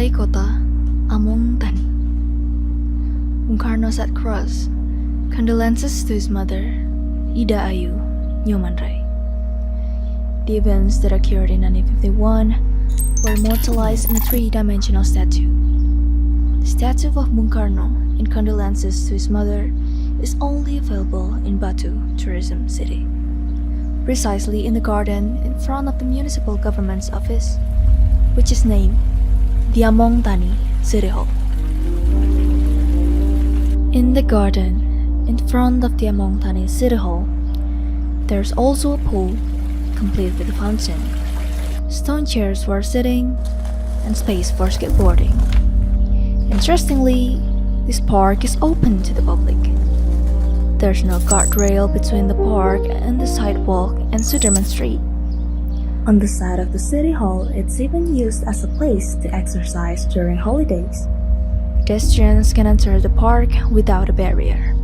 Balai Kota, Among Tani. Bung Karno sat cross, condolences to his mother, Ida Ayu, Nyoman Rai. The events that occurred in 1951 were immortalized in a three-dimensional statue. The statue of Bung Karno, in condolences to his mother, is only available in Batu Tourism City, precisely in the garden in front of the municipal government's office, which is named the Among Tani City Hall. In the garden in front of the Among Tani City Hall, there's also a pool complete with a fountain, stone chairs for sitting, and space for skateboarding. Interestingly, this park is open to the public. There's no guardrail between the park and the sidewalk and Sudirman Street. On the side of the City Hall, it's even used as a place to exercise during holidays. Pedestrians can enter the park without a barrier,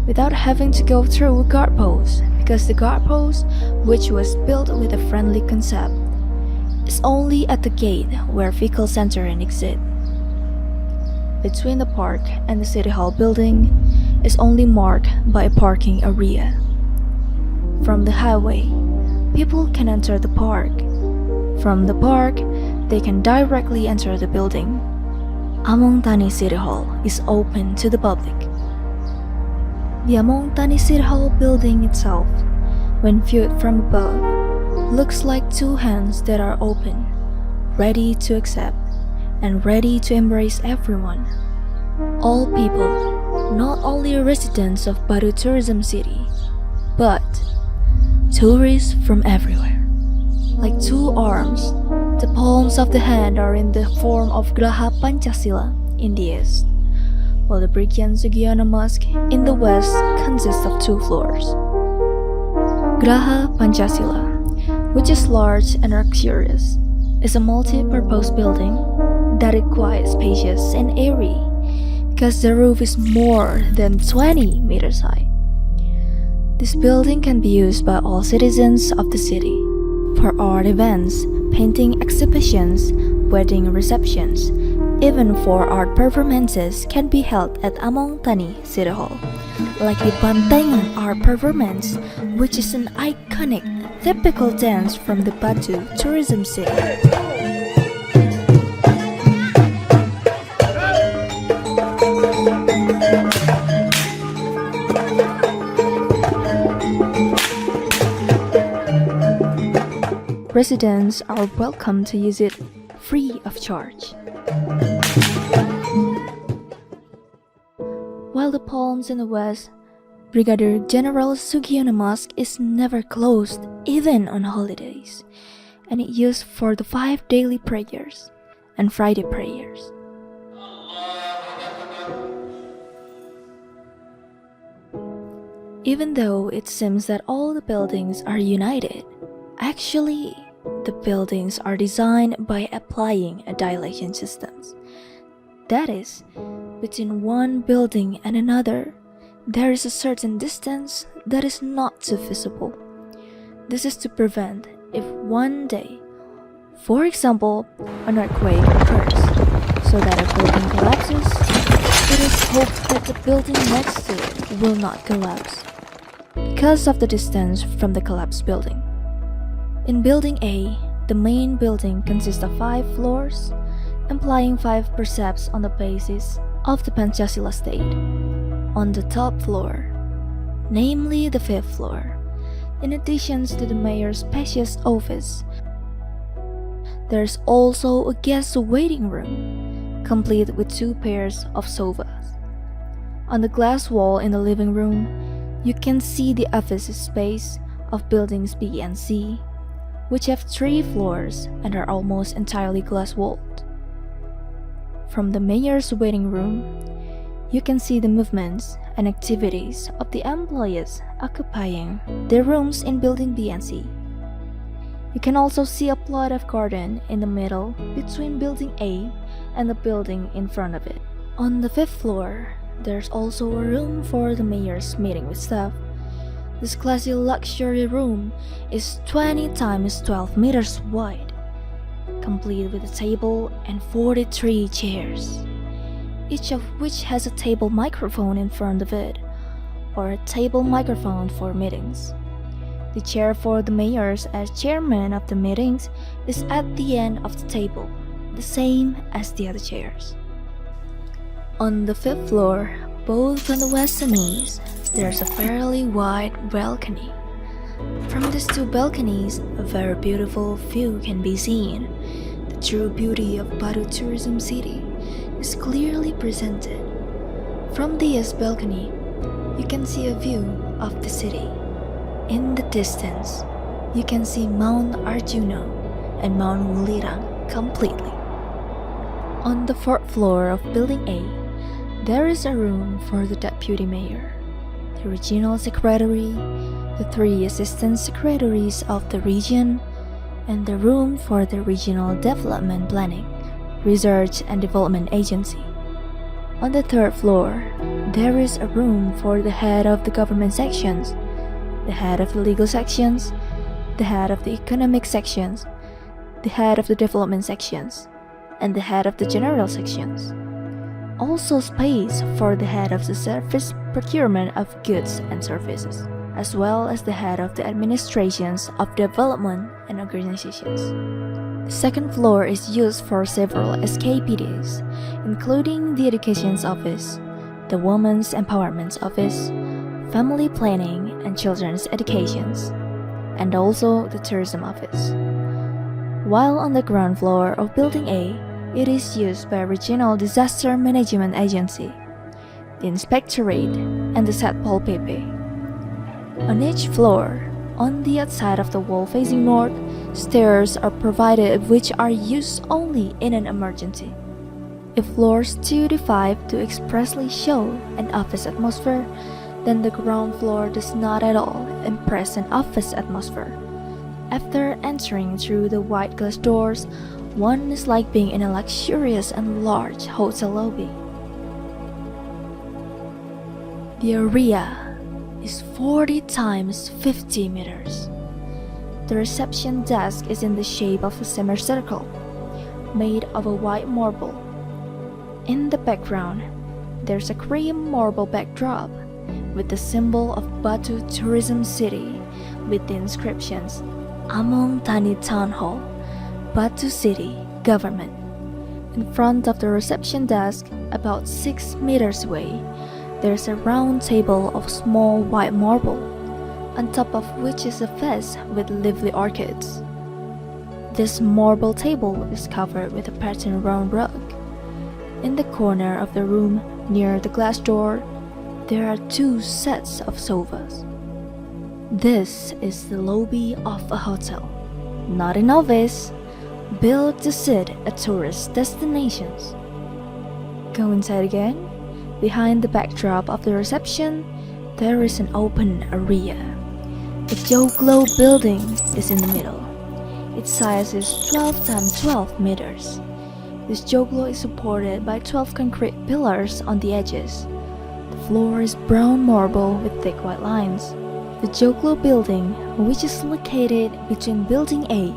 without having to go through a guard post, because the guard post, which was built with a friendly concept, is only at the gate where vehicles enter and exit. Between the park and the City Hall building is only marked by a parking area. From the highway, people can enter the park. From the park, they can directly enter the building. Among Tani City Hall is open to the public. The Among Tani City Hall building itself, when viewed from above, looks like two hands that are open, ready to accept and ready to embrace everyone. All people, not only residents of Batu Tourism City, but tourists from everywhere. Like two arms, the palms of the hand are in the form of Graha Pancasila in the east, while the Brigyan Sugiono Mosque in the west consists of two floors. Graha Pancasila, which is large and luxurious, is a multi-purpose building that is quite spacious and airy because the roof is more than 20 meters high. This building can be used by all citizens of the city for art events, painting exhibitions, wedding receptions, even for art performances can be held at Among Tani City Hall, like the Bantengan art performance, which is an iconic, typical dance from the Batu Tourism City. Residents are welcome to use it free of charge. While the palms in the west, Brigadier General Sugiono Mosque is never closed, even on holidays, and it's used for the 5 daily prayers and Friday prayers. Even though it seems that all the buildings are united, actually, the buildings are designed by applying a dilation system. That is, between one building and another, there is a certain distance that is not so visible. This is to prevent if one day, for example, an earthquake occurs, so that a building collapses, it is hoped that the building next to it will not collapse because of the distance from the collapsed building. In Building A, the main building consists of 5 floors, implying 5 precepts on the basis of the Pancasila state. On the top floor, namely the 5th floor, in addition to the mayor's spacious office, there's also a guest waiting room, complete with 2 pairs of sofas. On the glass wall in the living room, you can see the office space of buildings B and C, which have 3 floors and are almost entirely glass-walled. From the mayor's waiting room, you can see the movements and activities of the employees occupying their rooms in Building B and C. You can also see a plot of garden in the middle between Building A and the building in front of it. On the 5th floor, there's also a room for the mayor's meeting with staff. This classy luxury room is 20 times 12 meters wide complete with a table and 43 chairs, each of which has a table microphone in front of it, or a table microphone for meetings. The chair for the mayors as chairman of the meetings is at the end of the table, the same as the other chairs. On the 5th floor, both on the west and east, there's a fairly wide balcony. From these two balconies, a very beautiful view can be seen. The true beauty of Batu Tourism City is clearly presented. From the east balcony, you can see a view of the city. In the distance, you can see Mount Arjuna and Mount Wulirang completely. On the 4th floor of Building A, there is a room for the deputy mayor, the regional secretary, the 3 assistant secretaries of the region, and the room for the Regional Development Planning, Research and Development Agency. On the 3rd floor, there is a room for the head of the government sections, the head of the legal sections, the head of the economic sections, the head of the development sections, and the head of the general sections. Also space for the head of the service procurement of goods and services, as well as the head of the administrations of development and organizations. The 2nd floor is used for several SKPDs, including the Education's Office, the Women's Empowerment Office, Family Planning and Children's Educations, and also the Tourism Office. While on the ground floor of Building A, it is used by Regional Disaster Management Agency, the Inspectorate, and the Satpol PP. On each floor, on the outside of the wall facing north, stairs are provided which are used only in an emergency. If floors 2 to 5 do expressly show an office atmosphere, then the ground floor does not at all impress an office atmosphere. After entering through the white glass doors, one is like being in a luxurious and large hotel lobby. The area is 40 times 50 meters. The reception desk is in the shape of a semicircle, made of a white marble. In the background, there's a cream marble backdrop with the symbol of Batu Tourism City with the inscriptions Among Tani Town Hall, Batu City Government. In front of the reception desk, about 6 meters away, there's a round table of small white marble, on top of which is a vase with lively orchids. This marble table is covered with a patterned round rug. In the corner of the room, near the glass door, there are 2 sets of sofas. This is the lobby of a hotel, not an office, built to suit a tourist destinations. Go inside again. Behind the backdrop of the reception, there is an open area. The Joglo building is in the middle. Its size is 12 times 12 meters. This Joglo is supported by 12 concrete pillars on the edges. The floor is brown marble with thick white lines. The Joglo building, which is located between Building A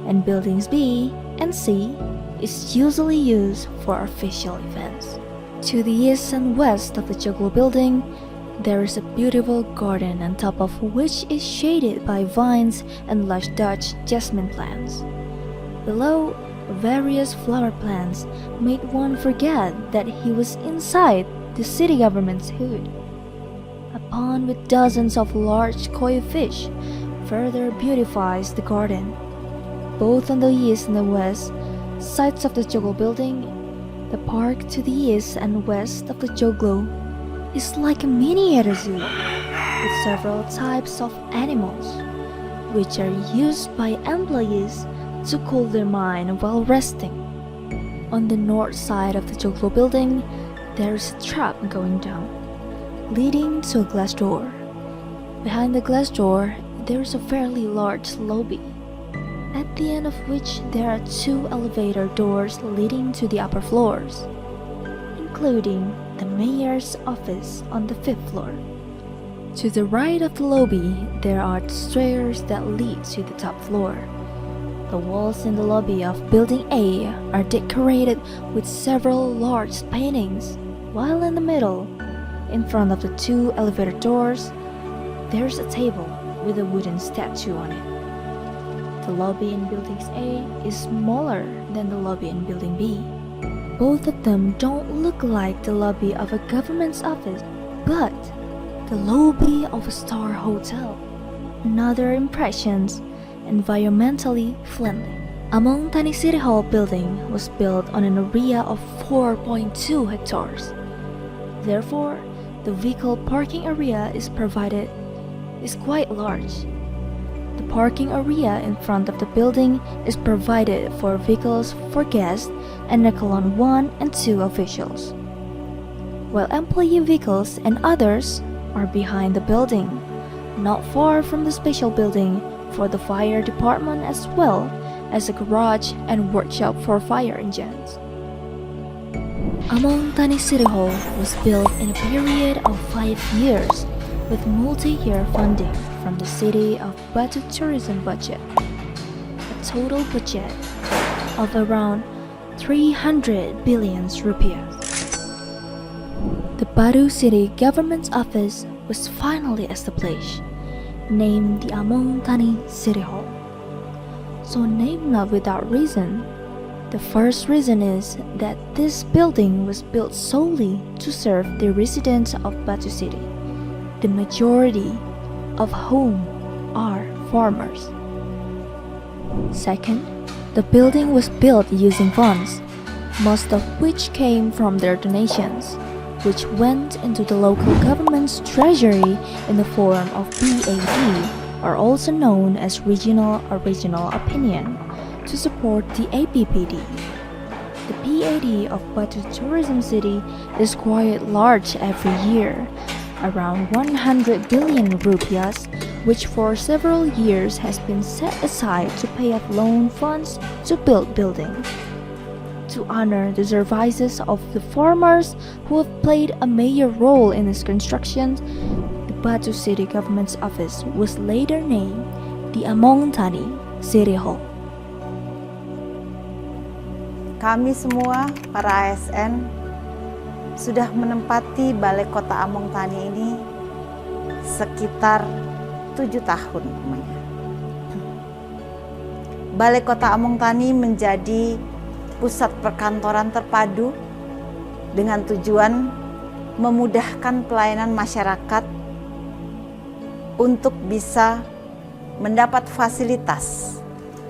and Buildings B and C, is usually used for official events. To the east and west of the Joglo building, there is a beautiful garden on top of which is shaded by vines and lush Dutch jasmine plants. Below, various flower plants made one forget that he was inside the city government's hood. A pond with dozens of large koi fish further beautifies the garden. Both on the east and the west sides of the Joglo building, the park to the east and west of the Joglo is like a miniature zoo with several types of animals, which are used by employees to cool their mind while resting. On the north side of the Joglo building, there is a trap going down, leading to a glass door. Behind the glass door, there is a fairly large lobby, at the end of which there are 2 elevator doors leading to the upper floors, including the mayor's office on the 5th floor. To the right of the lobby, there are stairs that lead to the top floor. The walls in the lobby of Building A are decorated with several large paintings, while in the middle, in front of the two elevator doors, there's a table with a wooden statue on it. The lobby in Building A is smaller than the lobby in Building B. Both of them don't look like the lobby of a government's office, but the lobby of a star hotel. Another impressions, environmentally friendly. Among Tani City Hall building was built on an area of 4.2 hectares. Therefore, the vehicle parking area is quite large. The parking area in front of the building is provided for vehicles for guests and Echelon 1 and 2 officials, while employee vehicles and others are behind the building, not far from the special building for the fire department as well as a garage and workshop for fire engines. Among Tani City Hall was built in a period of 5 years with multi-year funding from the city of Batu tourism budget, a total budget of around 300 billion rupiah. The Batu City Government's office was finally established, named the Among Tani City Hall. So named not without reason. The first reason is that this building was built solely to serve the residents of Batu City, the majority of whom are farmers. Second, the building was built using funds, most of which came from their donations, which went into the local government's treasury in the form of BAD, or also known as Regional Original Opinion, to support the APPD. The PAD of Batu Tourism City is quite large every year, around 100 billion rupiahs, which for several years has been set aside to pay off loan funds to build buildings. To honor the services of the farmers who have played a major role in its construction, the Batu City Government's office was later named the Among Tani City Hall. Kami semua, para ASN, sudah menempati Balai Kota Among Tani ini sekitar 7 tahun lamanya. Balai Kota Among Tani menjadi pusat perkantoran terpadu dengan tujuan memudahkan pelayanan masyarakat untuk bisa mendapat fasilitas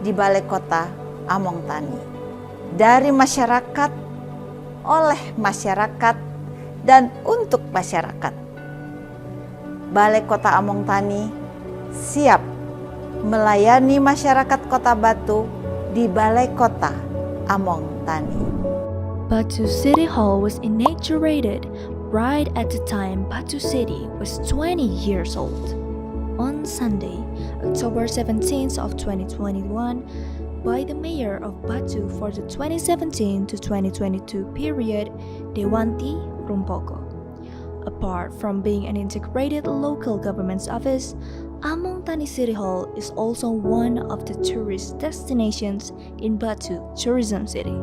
di Balai Kota Among Tani. Dari masyarakat, oleh masyarakat, dan untuk masyarakat. Balai Kota Among Tani siap melayani masyarakat Kota Batu di Balai Kota Among Tani. Batu City Hall was inaugurated right at the time Batu City was 20 years old. On Sunday, October 17th of 2021, by the Mayor of Batu for the 2017 to 2022 period, Dewanti Rumpoko. Apart from being an integrated local government's office, Among Tani City Hall is also one of the tourist destinations in Batu Tourism City.